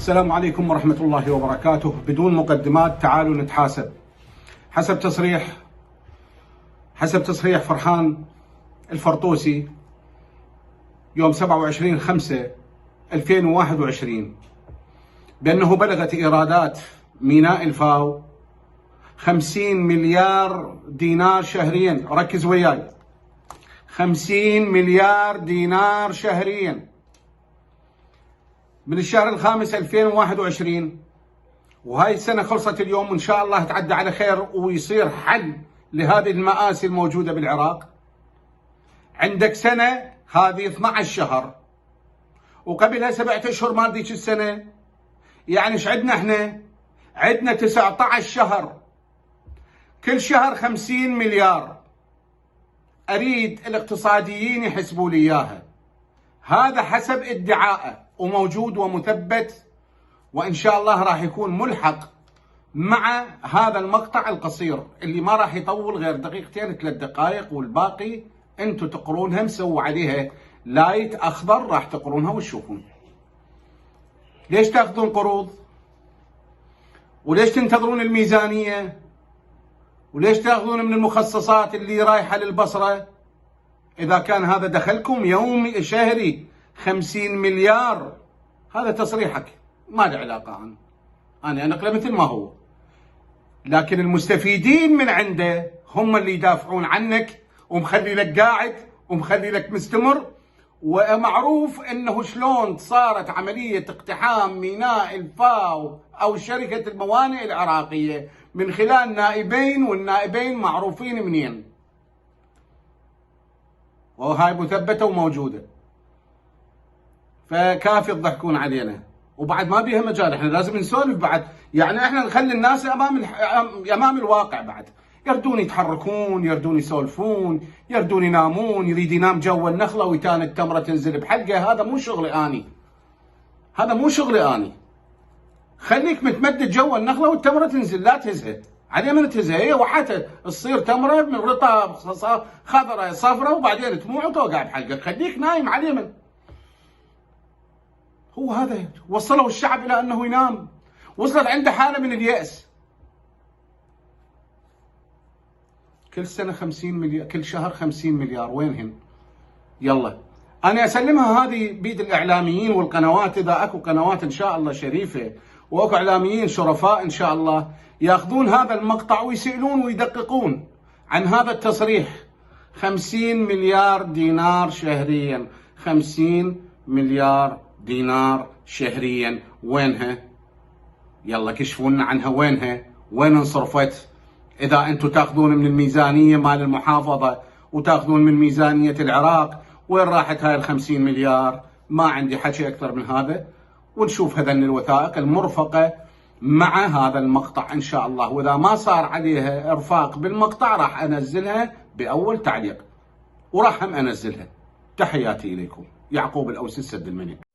السلام عليكم ورحمة الله وبركاته. بدون مقدمات تعالوا نتحاسب. حسب تصريح فرحان الفرطوسي يوم 27/5/2021 بأنه بلغت إيرادات ميناء الفاو 50 مليار دينار شهريا. ركز وياي، 50 مليار دينار شهريا من الشهر الخامس 2021، وهاي السنة خلصت اليوم، وإن شاء الله تعدى على خير ويصير حل لهذه المآسي الموجودة بالعراق. عندك سنة هذه 12 شهر، وقبلها 7 أشهر مال ذيك السنة، يعني ايش عندنا احنا؟ عندنا 19 شهر، كل شهر 50 مليار. أريد الاقتصاديين يحسبوا لي إياها. هذا حسب ادعائه وموجود ومثبت، وإن شاء الله راح يكون ملحق مع هذا المقطع القصير اللي ما راح يطول غير 2-3 دقائق، والباقي انتم تقرونها، مسووا عليها لايت اخضر، راح تقرونها وتشوفون. ليش تاخذون قروض؟ وليش تنتظرون الميزانية؟ وليش تاخذون من المخصصات اللي رايحة للبصرة؟ إذا كان هذا دخلكم يومي شهري 50 مليار، هذا تصريحك ما له علاقة، أنا أنقله مثل ما هو. لكن المستفيدين من عنده هم اللي يدافعون عنك، ومخلي لك قاعد ومخلي لك مستمر. ومعروف أنه شلون صارت عملية اقتحام ميناء الفاو أو شركة الموانئ العراقية من خلال نائبين، والنائبين معروفين منين، وهاي مثبتة وموجودة. فكافي تضحكون علينا، وبعد ما بيها مجال، احنا لازم نسولف بعد، يعني احنا نخلي الناس امام الواقع. بعد يردون يتحركون، يردون يسولفون، يردون ينامون، يريد ينام جو النخله ويتان التمره تنزل بحلقه. هذا مو شغلي اني، هذا مو شغلي اني. خليك متمدد جو النخله والتمره تنزل، لا تهزها. على من تهزها؟ هي وحتى تصير تمره من رطب خضراء صفراء، وبعدين تموع وتوقع بحلقك. خليك نايم على اليمن. هو هذا وصلوا الشعب الى انه ينام، وصلت عنده حاله من اليأس. كل سنه 50 مليار، كل شهر 50 مليار، وينهن؟ يلا انا اسلمها هذه بيد الاعلاميين والقنوات، اذا اكو قنوات ان شاء الله شريفه واكو اعلاميين شرفاء ان شاء الله ياخذون هذا المقطع ويسالون ويدققون عن هذا التصريح. 50 مليار دينار شهريا، 50 مليار دينار شهريا، وينها؟ يلا كشفوا لنا عنها، وينها؟ وين انصرفت؟ اذا انتم تاخذون من الميزانيه مال المحافظه وتاخذون من ميزانيه العراق، وين راحت هاي ال50 مليار؟ ما عندي حكي اكثر من هذا، ونشوف هذن الوثائق المرفقه مع هذا المقطع ان شاء الله. واذا ما صار عليها ارفاق بالمقطع راح انزلها باول تعليق، وراح هم انزلها. تحياتي اليكم. يعقوب الأوسي، السد المنيا.